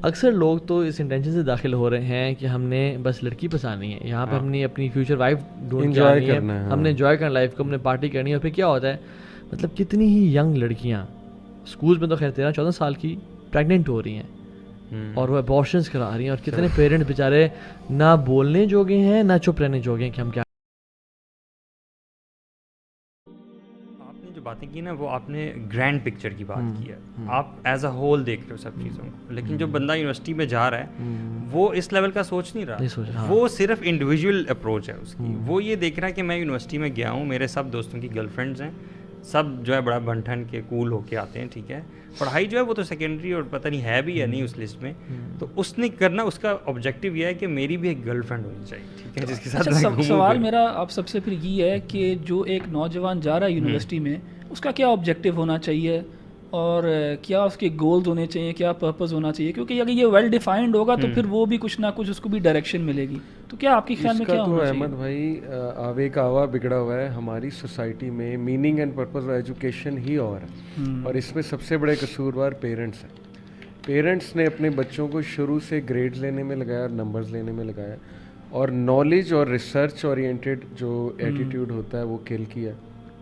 اکثر لوگ تو اس انٹینشن سے داخل ہو رہے ہیں کہ ہم نے بس لڑکی پسانی ہے, یہاں پہ ہم نے اپنی فیوچر وائف ڈھونڈ کے ہے, ہم نے انجوائے کرنا لائف کو, ہم نے پارٹی کرنی ہے. اور پھر کیا ہوتا ہے, مطلب کتنی ہی ینگ لڑکیاں اسکولس میں تو خیر 13-14 سال کی پریگننٹ ہو رہی ہیں اور وہ ابارشنس کرا رہی ہیں, اور کتنے پیرنٹ بیچارے نہ بولنے جوگے ہیں نہ چپ رہنے جوگے ہیں کہ ہم کیا. باتیں کی نا وہ آپ نے گرینڈ پکچر کی بات کی ہے, آپ ایز اے ہول دیکھ رہے ہو سب چیزوں کو, لیکن جو بندہ یونیورسٹی میں جا رہا ہے وہ اس لیول کا سوچ نہیں رہا, وہ صرف انڈیویجول اپروچ ہے اس کی. وہ یہ دیکھ رہا ہے کہ میں یونیورسٹی میں گیا ہوں, میرے سب دوستوں کی گرل فرینڈز ہیں, سب جو ہے بڑا بن ٹھن کے کول ہو کے آتے ہیں, ٹھیک ہے, پڑھائی جو ہے وہ تو سیکنڈری اور پتہ نہیں ہے بھی یا نہیں اس لسٹ میں, تو اس نے کرنا, اس کا آبجیکٹیو یہ ہے کہ میری بھی ایک گرل فرینڈ ہونی چاہیے, ٹھیک ہے, جس کے ساتھ. سوال میرا آپ سب سے پھر یہ ہے کہ جو ایک نوجوان جا رہا ہے یونیورسٹی میں, اس کا کیا آبجیکٹیو ہونا چاہیے اور کیا اس کے گولز ہونے چاہیے, کیا پرپز ہونا چاہیے, کیونکہ اگر یہ ویل ڈیفائنڈ ہوگا تو پھر وہ بھی کچھ نہ کچھ اس کو بھی ڈائریکشن ملے گی. تو کیا آپ کے خیال میں کیا ہونا چاہیے؟ احمد بھائی آوے کا آوا بگڑا ہوا ہے ہماری سوسائٹی میں, meaning and purpose of education ہی اور ہے, اور اس میں سب سے بڑے قصوروار پیرنٹس ہیں. پیرنٹس نے اپنے بچوں کو شروع سے گریڈ لینے میں لگایا اور نمبرز لینے میں لگایا, اور نالج اور ریسرچ اورینٹیڈ جو ایٹیٹیوڈ ہوتا ہے وہ کل کیا.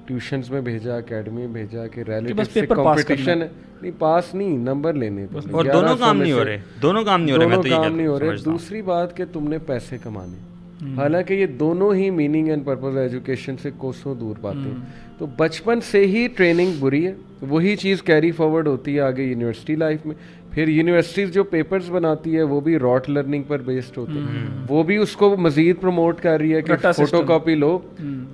ٹیوشنز میں بھیجا, اکیڈمی میں بھیجا کہ ریلیٹیو سے کمپٹیشن ہے, نہیں پاس نہیں, نمبر لینے, اور دونوں کام نہیں ہو رہے, دونوں کام نہیں ہو رہے. دوسری بات کہ تم نے پیسے کمانے, حالانکہ یہ دونوں ہی میننگ اینڈ پرپز ایجوکیشن سے کوسوں دور پاتے ہیں. تو بچپن سے ہی ٹریننگ بری ہے, وہی چیز کیری فارورڈ ہوتی ہے آگے یونیورسٹی لائف میں. پھر یونیورسٹیز جو پیپرز بناتی ہے وہ بھی راٹ لرننگ پر بیسڈ ہوتے ہیں, وہ بھی اس کو مزید پروموٹ کر رہی ہے کہ فوٹو کاپی لو,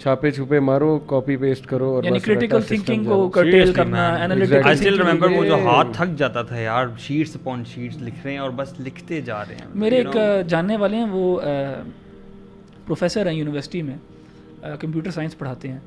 چھاپے چھپے مارو, کاپی پیسٹ کرو, اور یعنی کریٹیکل تھنکنگ کو کرٹیل کرنا, انالیٹیکل. I still remember وہ جو ہاتھ تھک جاتا تھا یار, شیٹس اپون شیٹس لکھ رہے ہیں اور بس لکھتے جا رہے ہیں. میرے ایک جاننے والے ہیں, وہ پروفیسر ہیں یونیورسٹی میں, کمپیوٹر سائنس پڑھاتے ہیں,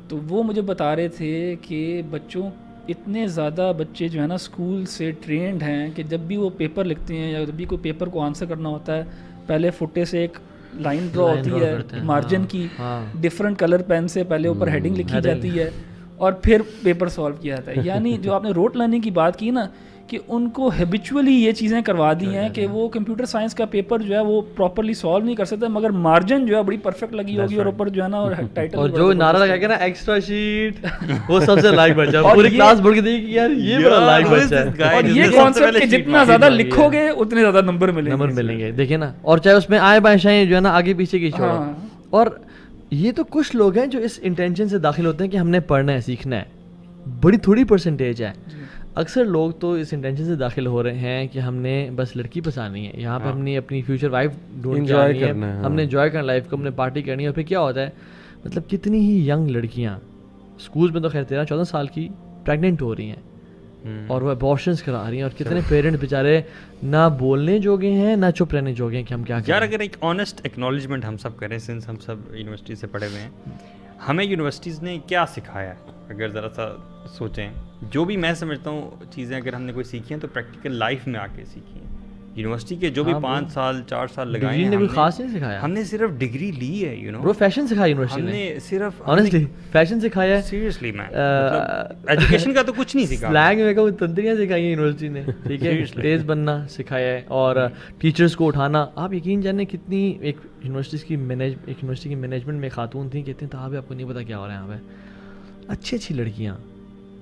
تو وہ مجھے بتا رہے تھے کہ بچوں اتنے زیادہ بچے جو ہے نا اسکول سے ٹرینڈ ہیں کہ جب بھی وہ پیپر لکھتے ہیں یا جب بھی کوئی پیپر کو آنسر کرنا ہوتا ہے, پہلے فٹے سے ایک لائن ڈرا ہوتی ہے مارجن کی, ڈفرینٹ کلر پین سے پہلے اوپر ہیڈنگ لکھی جاتی ہے, اور پھر پیپر سالو کیا جاتا ہے. یعنی جو آپ نے روٹ لرننگ کی بات کی نا, کہ ان کو ہیبیچولی یہ چیزیں کروا دی ہیں کہ وہ کمپیوٹر سائنس کا پیپر جو ہے وہ پراپرلی سالو نہیں کر سکتا, مگر مارجن جو ہے بڑی پرفیکٹ لگی ہوگی, اور اوپر جو ہے نا اور ٹائٹل, اور جو نعرہ لگا کے نا ایکسٹرا شیٹ, وہ سب سے لائک بچا, پوری کلاس بول کے دیکھی کہ یار یہ بڑا لائک بچا ہے. اور یہ کانسیپٹ کہ جتنا زیادہ لکھو گے اتنے زیادہ نمبر ملیں گے. دیکھیں نا, اور چاہے اس میں آئے بائیں شائیں جو ہے نا آگے پیچھے کی چھوڑو. اور یہ تو کچھ لوگ ہیں جو اس انٹینشن سے داخل ہوتے ہیں کہ ہم نے پڑھنا ہے, سیکھنا ہے, بڑی تھوڑی پرسنٹیج ہے. اکثر لوگ تو اس انٹینشن سے داخل ہو رہے ہیں کہ ہم نے بس لڑکی پسانی ہے, یہاں پہ ہم نے اپنی فیوچر وائف ڈھونڈ کے ہے, ہم نے انجوائے کرنا لائف کو, ہم نے پارٹی کرنی ہے. اور پھر کیا ہوتا ہے, مطلب کتنی ہی ینگ لڑکیاں اسکولس میں تو خیر 13-14 سال کی پریگننٹ ہو رہی ہیں اور وہ ابارشنس کرا رہی ہیں, اور کتنے پیرنٹ بیچارے نہ بولنے جوگے ہیں نہ چپ رہنے جوگے ہیں کہ ہم کیا کریں. یار اگر ایک آنیسٹ ایکنالجمنٹ ہم سب کریں, سنس ہم سب یونیورسٹی سے پڑھے ہوئے ہیں, ہمیں یونیورسٹیز نے کیا سکھایا ہے, اگر ذرا سا سوچیں, جو بھی میں سمجھتا ہوں چیزیں اگر ہم نے کوئی سیکھی ہیں تو پریکٹیکل لائف میں آ کے سیکھی ہیں. یونیورسٹی کے جو بھی 5 سال 4 سال لگائے ہیں, خاص نہیں سکھایا, ہم نے صرف ڈگری لی ہے, یو نو برو, فیشن سکھایا یونیورسٹی نے, صرف آنیسٹلی فیشن سکھایا ہے. سیریسلی مین, ایجوکیشن کا تو کچھ نہیں سکھا, سلینگ میں کہوں تنتریاں سکھائی ہیں یونیورسٹی نے, ٹھیک ہے, تیز بننا سکھایا ہے, اور ٹیچرس کو اٹھانا. آپ یقین جانیں کتنی ایک یونیورسٹی کی مینجمنٹ میں خاتون تھیں, کہتے ہیں تھا آپ کو نہیں پتا کیا ہو رہا ہے یہاں پہ. اچھی لڑکیاں,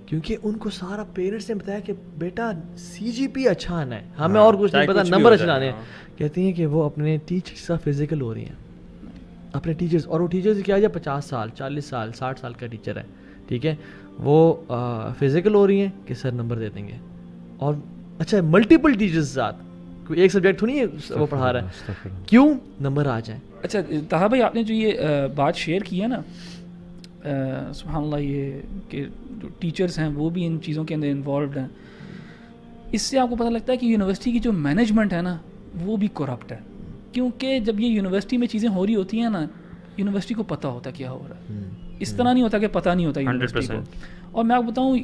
کیونکہ ان کو سارا پیرنٹس نے بتایا کہ بیٹا CGP اچھا آنا ہے, ہمیں اور کچھ نہیں پتا, نمبر اچھا آنے ہیں. کہتی ہیں کہ وہ اپنے ٹیچرس کا فزیکل ہو رہی ہیں, اپنے ٹیچرس, اور وہ ٹیچرس کیا ہے 50 سال 40 سال 60 سال کا ٹیچر ہے, ٹھیک ہے, وہ فزیکل ہو رہی ہیں کہ سر نمبر دے دیں گے. اور اچھا ملٹیپل ٹیچرس ساتھ, کوئی ایک سبجیکٹ تو نہیں ہے وہ پڑھا رہا ہے, کیوں نمبر آ جائیں. اچھا طاہر بھائی, آپ نے جو یہ بات شیئر کی ہے نا, سبحان اللہ, یہ کہ جو ٹیچرس ہیں وہ بھی ان چیزوں کے اندر انوالوڈ ہیں, اس سے آپ کو پتہ لگتا ہے کہ یونیورسٹی کی جو مینجمنٹ ہے نا وہ بھی کرپٹ ہے. کیونکہ جب یہ یونیورسٹی میں چیزیں ہو رہی ہوتی ہیں نا, یونیورسٹی کو پتہ ہوتا کیا ہو رہا ہے, اس طرح نہیں ہوتا کہ پتہ نہیں ہوتا یونیورسٹی کو. اور میں آپ کو بتاؤں,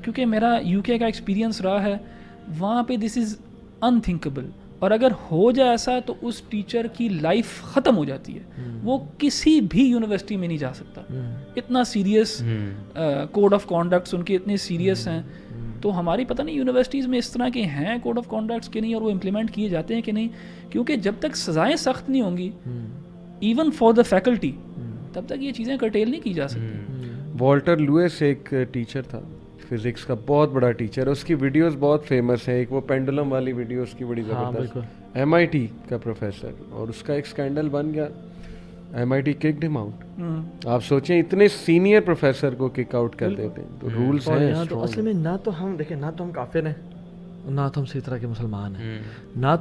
کیونکہ میرا UK کا ایکسپیرینس رہا ہے, وہاں پہ دس از انتھنکیبل, اور اگر ہو جائے ایسا تو اس ٹیچر کی لائف ختم ہو جاتی ہے, وہ کسی بھی یونیورسٹی میں نہیں جا سکتا. اتنا سیریس کوڈ آف کانڈکٹس ان کے اتنے سیریس ہیں, تو ہماری پتہ نہیں یونیورسٹیز میں اس طرح کے ہیں کوڈ آف کانڈکٹس کہ نہیں, اور وہ امپلیمنٹ کیے جاتے ہیں کہ نہیں, کیونکہ جب تک سزائیں سخت نہیں ہوں گی ایون فار دا فیکلٹی تب تک یہ چیزیں کرٹیل نہیں کی جا سکتی. والٹر لوئس ایک ٹیچر تھا فزکس کا, بہت بڑا ٹیچر ہے, اس کی ویڈیوز بہت فیمس ہیں. ایک وہ پینڈولم والی ویڈیو اس کی بڑی زبردست, MIT کا پروفیسر, اور اس کا ایک اسکینڈل بن گیا, MIT ککڈ ہم آؤٹ. آپ سوچیں اتنے سینئر پروفیسر کو کک آؤٹ کر دیتے ہیں, تو رولز ہیں. تو اصل میں نہ تو ہم دیکھیں, نہ تو ہم کافر ہیں, نہ تو ہم صحیح طرح کے مسلمان ہیں, نہ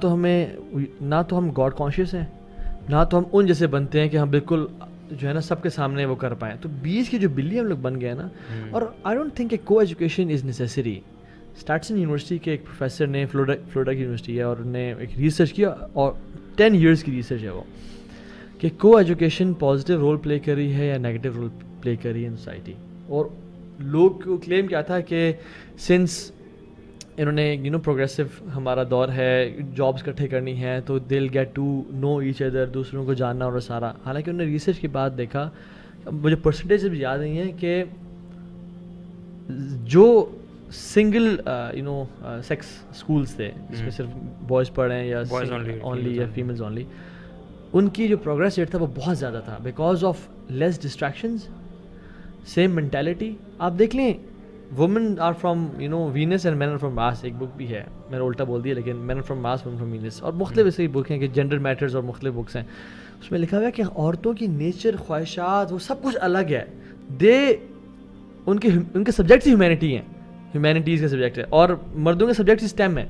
تو ہم گاڈ کانشیس ہیں, نہ تو ہم ان جیسے بنتے ہیں کہ ہم بالکل جو ہے نا سب کے سامنے وہ کر پائیں. تو 20 کی جو بلی ہم لوگ بن گئے نا. اور آئی ڈونٹ تھنک کہ کو ایجوکیشن از نیسیسری. اسٹارٹسن یونیورسٹی کے ایک پروفیسر نے, فلوریڈا کی یونیورسٹی ہے, اور انہوں نے ایک ریسرچ کیا, اور 10 ایئرس کی ریسرچ ہے وہ, کہ کو ایجوکیشن پازیٹیو رول پلے کر رہی ہے یا نیگیٹو رول پلے کر رہی ہے ان سوسائٹی. اور لوگ کو کلیم کیا تھا کہ سنس انہوں نے پروگریسو ہمارا دور ہے, جابس اکٹھے کرنی ہے, تو دل get to know each other, دوسروں کو جاننا اور سارا. حالانکہ انہوں نے ریسرچ کے بعد دیکھا, مجھے پرسنٹیج بھی یاد نہیں ہے, کہ جو سنگل سیکس اسکولس تھے جس میں صرف بوائز پڑھ رہے ہیں یا اونلی یا فیمیلز اونلی, ان کی جو پروگریس ریٹ تھا وہ بہت زیادہ تھا, because of less distractions, same mentality. آپ دیکھ لیں, women are from Venus and men are from Mars, ایک بک بھی ہے, میں نے الٹا بول دیا, لیکن men are from Mars, women from Venus, اور مختلف ایسے ہی بک ہیں کہ جینڈر میٹرز, اور مختلف بکس ہیں. اس میں لکھا ہوا ہے کہ عورتوں کی نیچر, خواہشات, وہ سب کچھ الگ ہے. ان کے سبجیکٹس ہی ہیومینٹی ہیں, ہیومینٹیز کا سبجیکٹ ہے, اور مردوں کے سبجیکٹ اسٹیم ہے,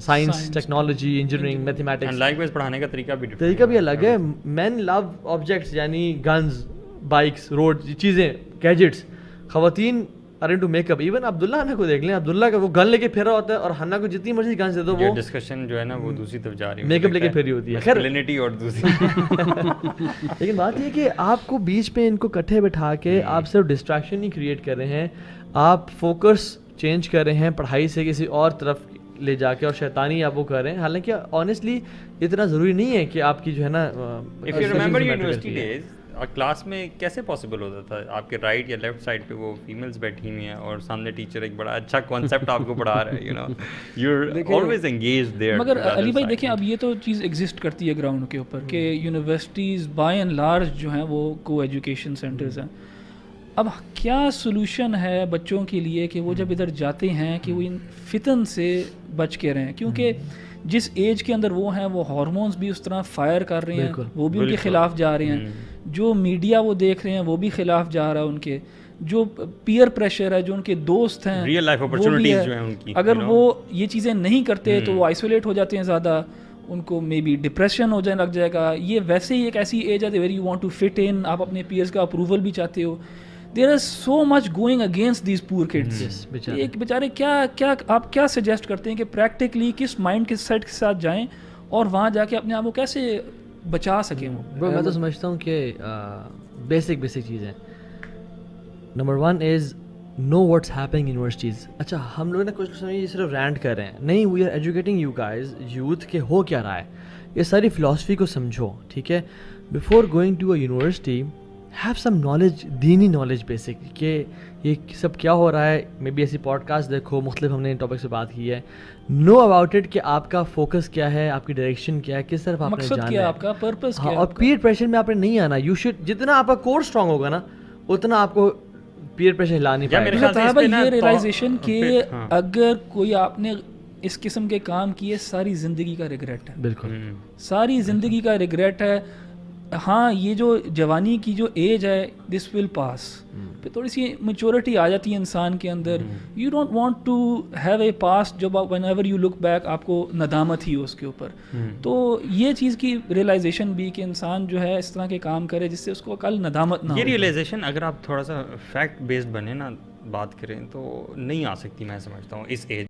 science, technology, engineering, mathematics. Like پڑھانے کا طریقہ بھی الگ ہے. مین لو آبجیکٹس, یعنی گنز, بائکس, روڈ, چیزیں, گیجٹس. خواتین are into make up. Even Abdullah Hina کو دیکھ لیں, عبداللہ کا وہ گن لے کے پھیرا ہوتا ہے, اور حنا کو جتنی مرضی گنز دے دو, وہ ڈسکشن جو ہے نا وہ دوسری طرف جا رہی ہے, میک اپ لے کے پھیری ہوتی ہے. خیر اور دوسری. لیکن بات یہ کہ آپ کو بیچ میں ان کو کٹھے بٹھا کے آپ صرف ڈسٹریکشن ہی کریٹ کر رہے ہیں, آپ فوکس چینج کر رہے ہیں پڑھائی سے کسی اور طرف لے جا کے, اور شیطانی آپ وہ کر رہے ہیں. حالانکہ آنیسٹلی اتنا ضروری نہیں ہے کہ آپ کی جو ہے نا, if you remember university days, class میں کیسے پاسبل ہوتا تھا, آپ کے رائٹ یا لیفٹ سائڈ پہ وہ فیمیلز بیٹھی ہوئی ہیں, اور سامنے ٹیچر ایک بڑا اچھا کانسیپٹ آپ کو پڑھا رہا ہے, you are always engaged there. مگر علی بھائی دیکھیں, اب یہ تو چیز ایگزسٹ کرتی ہے گراؤنڈ کے اوپر, کہ یونیورسٹیز بائی اینڈ لارج جو ہیں وہ کو ایجوکیشن سینٹرز ہیں. اب کیا سولوشن ہے بچوں کے لیے کہ وہ جب ادھر جاتے ہیں کہ وہ ان فتن سے بچ کے رہیں, کیونکہ جس ایج کے اندر وہ ہیں وہ ہارمونز بھی اس طرح فائر کر رہے ہیں, وہ بھی ان کے خلاف جا رہے ہیں, جو میڈیا وہ دیکھ رہے ہیں وہ بھی خلاف جا رہا ہے ان کے, جو پیئر پریشر ہے, جو ان کے دوست ہیں, ریئل لائف اپرچونٹیز جو ہیں ان کی, اگر وہ یہ چیزیں نہیں کرتے تو وہ آئسولیٹ ہو جاتے ہیں زیادہ, ان کو مے بی ڈپریشن ہو جانے لگ جائے گا. یہ ویسے ہی ایک ایسی ایج ہے where you want to fit in, آپ اپنے پیئرز کا اپروول بھی چاہتے ہو. There is so much going against these poor kids. ایک بیچارے کیا آپ کیا سجیسٹ کرتے ہیں کہ پریکٹیکلی کس مائنڈ کے سیٹ کے ساتھ جائیں, اور وہاں جا کے اپنے آپ کو کیسے بچا سکیں وہ؟ میں تو سمجھتا ہوں کہ بیسک چیزیں. نمبر 1 از نو واٹس ہیپنگ یونیورسٹیز. اچھا, ہم لوگ نے کچھ سمجھ یہ صرف رینٹ کر رہے ہیں, نہیں, we are educating you guys, youth کے ہو کیا رہا ہے, یہ ساری فلاسفی کو سمجھو, ٹھیک ہے. Before going to a university have some knowledge, دینی نالج بیسک, کہ یہ سب کیا ہو رہا ہے. مے بی ایسی پوڈ کاسٹ دیکھو, مختلف ہم نے ان ٹاپک سے بات کی ہے. نو اباؤٹ اٹ, کہ آپ کا فوکس کیا ہے, آپ کی ڈائریکشن کیا ہے, کس طرف آپ نے جانا ہے, مقصد کیا ہے آپ کا, پرپس کیا ہے. اور پیئر پریشر میں آپ نے نہیں آنا. یو شوڈ, جتنا آپ کا کور اسٹرانگ ہوگا نا اتنا آپ کو پیئر پریشر ہلا نہیں پائے گا. یہ ریئلائزیشن کہ اگر کوئی آپ نے اس قسم کے کام کیے, ساری زندگی کا ریگریٹ ہے. بالکل, ساری زندگی کا ریگریٹ ہے. ہاں, یہ جو جوانی کی جو ایج ہے, دس ول پاس, پھر تھوڑی سی میچورٹی آ جاتی ہے انسان کے اندر. You don't want to have a past جب whenever you look back آپ کو ندامت ہی ہو اس کے اوپر. تو یہ چیز کی ریئلائزیشن بھی کہ انسان جو ہے اس طرح کے کام کرے جس سے اس کو کل ندامت نہ ہو. یہ ریئلائزیشن اگر آپ تھوڑا سا فیکٹ بیسڈ بنے نا بات کریں تو نہیں آ سکتی, میں سمجھتا ہوں اس ایج